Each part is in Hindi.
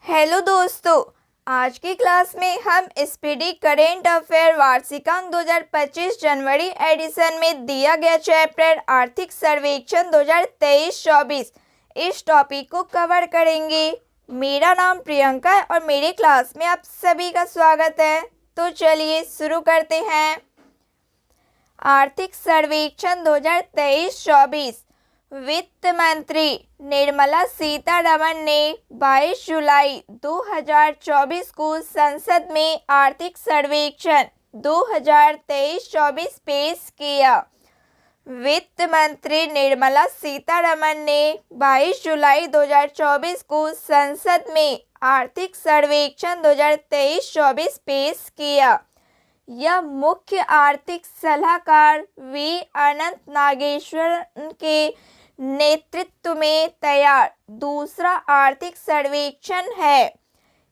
हेलो दोस्तों, आज की क्लास में हम स्पीडी करेंट अफेयर वार्षिकांक 2025 जनवरी एडिशन में दिया गया चैप्टर आर्थिक सर्वेक्षण 2023-24 इस टॉपिक को कवर करेंगे। मेरा नाम प्रियंका है और मेरे क्लास में आप सभी का स्वागत है। तो चलिए शुरू करते हैं। आर्थिक सर्वेक्षण 2023-24 वित्त मंत्री निर्मला सीतारमण ने 22 जुलाई 2024 को संसद में आर्थिक सर्वेक्षण 2023-24 पेश किया। वित्त मंत्री निर्मला सीतारमण ने 22 जुलाई 2024 को संसद में आर्थिक सर्वेक्षण 2023-24 पेश किया। यह मुख्य आर्थिक सलाहकार वी अनंत नागेश्वरन के नेतृत्व में तैयार दूसरा आर्थिक सर्वेक्षण है।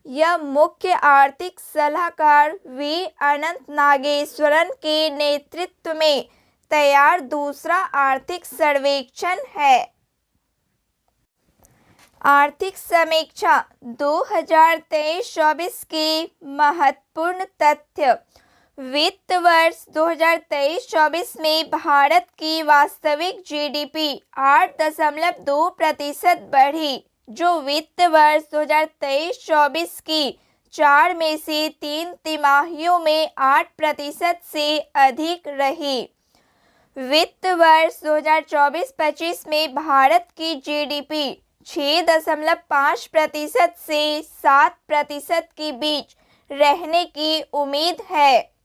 यह मुख्य आर्थिक सलाहकार वी अनंत नागेश्वरन के नेतृत्व में तैयार दूसरा आर्थिक सर्वेक्षण है। आर्थिक समीक्षा 2023-24 के महत्वपूर्ण तथ्य। वित्त वर्ष 2023-24 में भारत की वास्तविक जीडीपी 8.2% बढ़ी, जो वित्त वर्ष 2023-24 की 4 में से 3 तिमाहियों में 8% से अधिक रही। वित्त वर्ष 2024-25 में भारत की जीडीपी 6.5% से 7% के बीच रहने की उम्मीद है।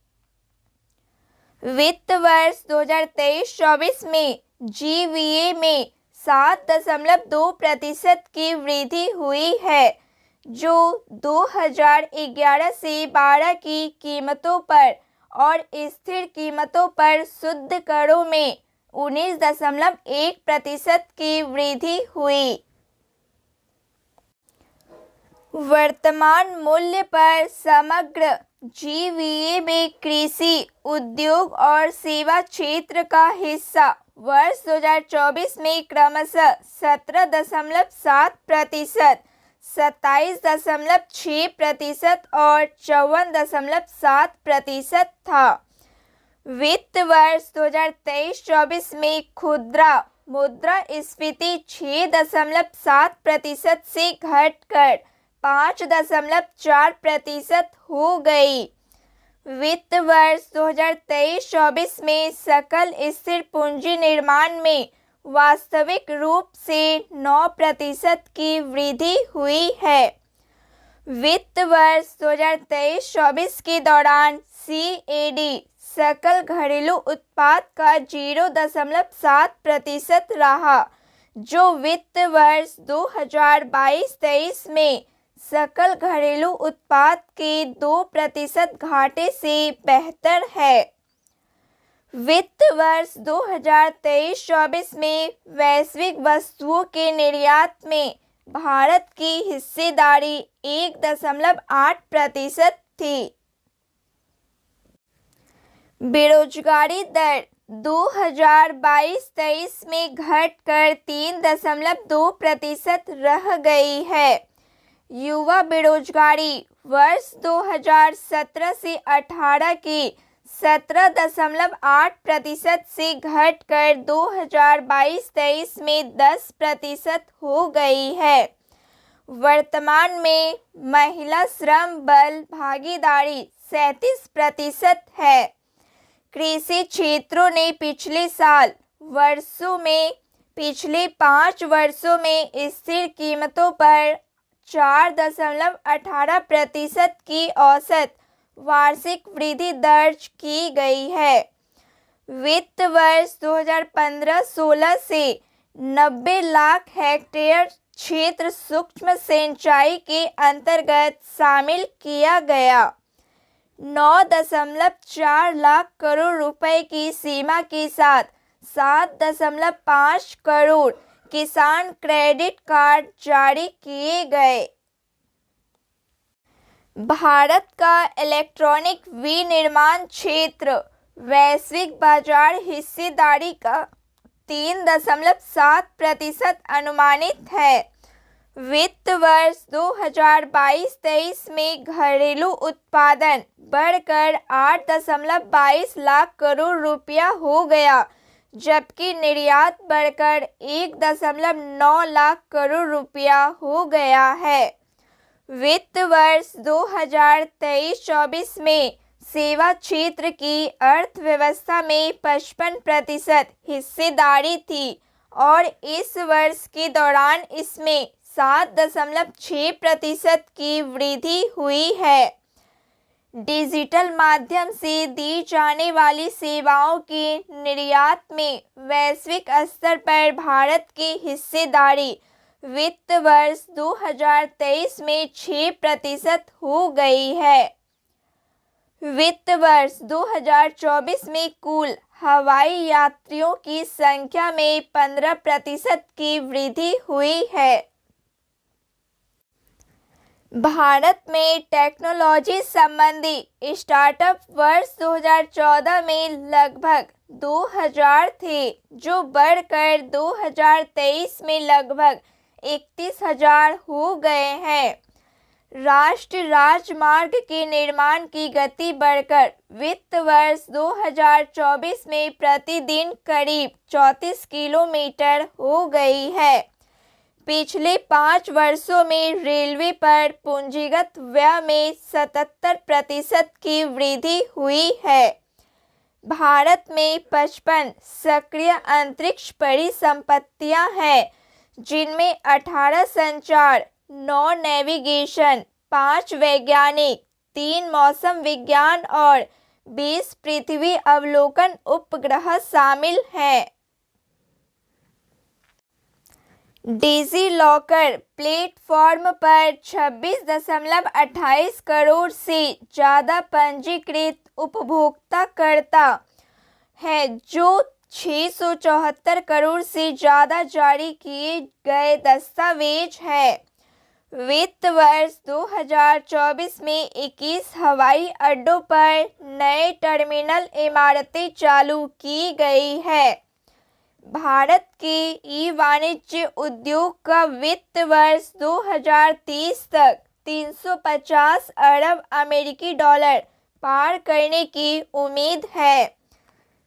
वित्त वर्ष 2023-24 में जीवीए में 7.2% की वृद्धि हुई है, जो 2011 से 12 की कीमतों पर और स्थिर कीमतों पर शुद्ध करों में 19.1% की वृद्धि हुई। वर्तमान मूल्य पर समग्र जीवीए में कृषि, उद्योग और सेवा क्षेत्र का हिस्सा वर्ष 2024 में क्रमशः 17.7%, 27.6% और 54.7% था। वित्त वर्ष 2023-24 में खुदरा मुद्रास्फीति 6.7% से घटकर 5.4% हो गई। वित्त वर्ष 2023-24 में सकल स्थिर पूंजी निर्माण में वास्तविक रूप से 9% की वृद्धि हुई है। वित्त वर्ष 2023-24 के दौरान सीएडी सकल घरेलू उत्पाद का 0.7% रहा, जो वित्त वर्ष 2022-23 में सकल घरेलू उत्पाद के 2% घाटे से बेहतर है। वित्त वर्ष 2023-24 में वैश्विक वस्तुओं के निर्यात में भारत की हिस्सेदारी 1.8% थी। बेरोजगारी दर 2022-23 में घटकर 3.2% रह गई है। युवा बेरोजगारी वर्ष 2017 से 18 की 17.8% से घटकर 2022-23 में 10% हो गई है। वर्तमान में महिला श्रम बल भागीदारी 37% है। कृषि क्षेत्रों ने पिछले 5 वर्षों में स्थिर कीमतों पर 4.18% की औसत वार्षिक वृद्धि दर्ज की गई है। वित्त वर्ष 2015-16 से 90 लाख हेक्टेयर क्षेत्र सूक्ष्म सिंचाई के अंतर्गत शामिल किया गया। 9.4 लाख करोड़ रुपए की सीमा के साथ 7.5 करोड़ किसान क्रेडिट कार्ड जारी किए गए। भारत का इलेक्ट्रॉनिक विनिर्माण क्षेत्र वैश्विक बाजार हिस्सेदारी का 3.7% अनुमानित है। वित्त वर्ष 2022-23 में घरेलू उत्पादन बढ़कर 8.22 लाख करोड़ रुपया हो गया, जबकि निर्यात बढ़कर 1.9 लाख करोड़ रुपया हो गया है। वित्त वर्ष 2023-24 में सेवा क्षेत्र की अर्थव्यवस्था में 55% हिस्सेदारी थी और इस वर्ष के दौरान इसमें 7.6% की वृद्धि हुई है। डिजिटल माध्यम से दी जाने वाली सेवाओं के निर्यात में वैश्विक स्तर पर भारत की हिस्सेदारी वित्त वर्ष 2023 में 6% हो गई है। वित्त वर्ष 2024 में कुल हवाई यात्रियों की संख्या में 15% की वृद्धि हुई है। भारत में टेक्नोलॉजी संबंधी स्टार्टअप वर्ष 2014 में लगभग 2000 थे, जो बढ़कर 2023 में लगभग 31,000 हो गए हैं। राष्ट्रीय राजमार्ग के निर्माण की गति बढ़कर वित्त वर्ष 2024 में प्रतिदिन करीब 34 किलोमीटर हो गई है। पिछले 5 वर्षों में रेलवे पर पूंजीगत व्यय में 77% की वृद्धि हुई है। भारत में 55 सक्रिय अंतरिक्ष परिसंपत्तियां हैं, जिनमें 18 संचार, 9 नेविगेशन, 5 वैज्ञानिक, 3 मौसम विज्ञान और 20 पृथ्वी अवलोकन उपग्रह शामिल हैं। डिजिलॉकर प्लेटफॉर्म पर 26.28 करोड़ से ज़्यादा पंजीकृत उपभोक्ता हैं, जो 674 करोड़ से ज़्यादा जारी किए गए दस्तावेज हैं। वित्त वर्ष 2024 में 21 हवाई अड्डों पर नए टर्मिनल इमारतें चालू की गई है। भारत के ई-वाणिज्य उद्योग का वित्त वर्ष 2030 तक 350 अरब अमेरिकी डॉलर पार करने की उम्मीद है।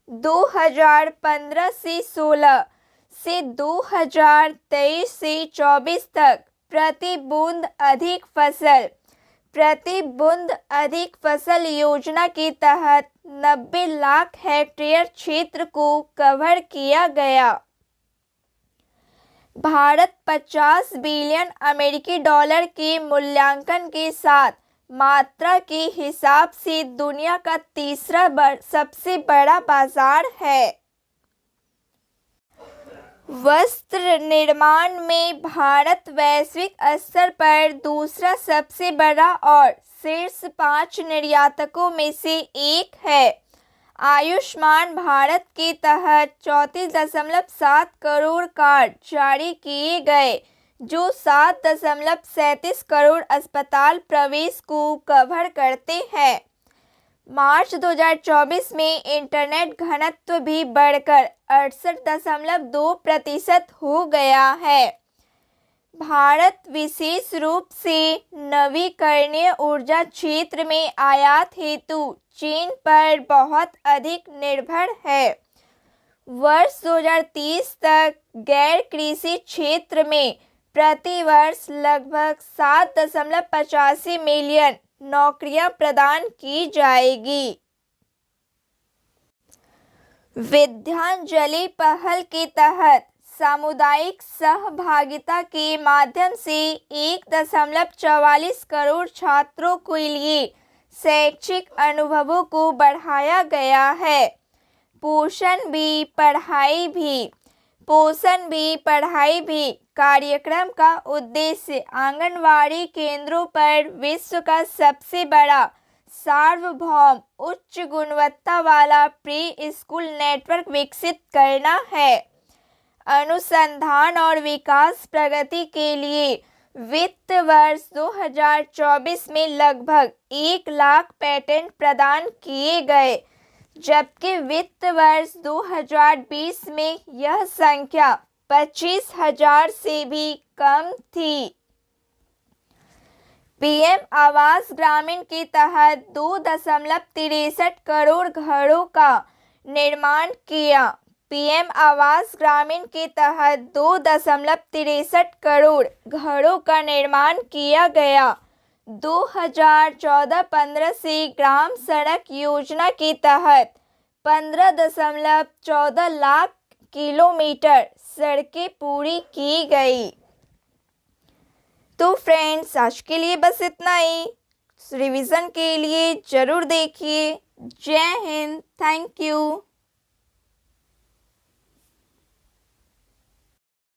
2015 से 16 से 2023 से 24 तक प्रति बूंद अधिक फसल योजना के तहत 90 लाख हेक्टेयर क्षेत्र को कवर किया गया। भारत 50 बिलियन अमेरिकी डॉलर के मूल्यांकन के साथ मात्रा के हिसाब से दुनिया का तीसरा सबसे बड़ा बाजार है। वस्त्र निर्माण में भारत वैश्विक स्तर पर दूसरा सबसे बड़ा और शीर्ष 5 निर्यातकों में से एक है। आयुष्मान भारत के तहत 34.7 करोड़ कार्ड जारी किए गए, जो 7.37 करोड़ अस्पताल प्रवेश को कवर करते हैं। मार्च 2024 में इंटरनेट घनत्व भी बढ़कर 68.2% हो गया है। भारत विशेष रूप से नवीकरणीय ऊर्जा क्षेत्र में आयात हेतु चीन पर बहुत अधिक निर्भर है। वर्ष 2030 तक गैर कृषि क्षेत्र में प्रति वर्ष लगभग 7.85 मिलियन नौकरियां प्रदान की जाएगी। विद्यांजलि पहल के तहत सामुदायिक सहभागिता के माध्यम से 1.44 करोड़ छात्रों के लिए शैक्षिक अनुभवों को बढ़ाया गया है। पोषण भी पढ़ाई भी कार्यक्रम का उद्देश्य आंगनवाड़ी केंद्रों पर विश्व का सबसे बड़ा सार्वभौम उच्च गुणवत्ता वाला प्री स्कूल नेटवर्क विकसित करना है। अनुसंधान और विकास प्रगति के लिए वित्त वर्ष 2024 में लगभग 1 लाख पेटेंट प्रदान किए गए, जबकि वित्त वर्ष 2020 में यह संख्या 25,000 से भी कम थी। पीएम आवास ग्रामीण के तहत 2.63 करोड़ घरों का निर्माण किया। पीएम आवास ग्रामीण के तहत 2.63 करोड़ घरों का निर्माण किया गया। 2014-15 से ग्राम सड़क योजना के तहत 15.14 लाख किलोमीटर सड़कें पूरी की गई। तो फ्रेंड्स, आज के लिए बस इतना ही। रिवीजन के लिए ज़रूर देखिए। जय हिंद। Thank you.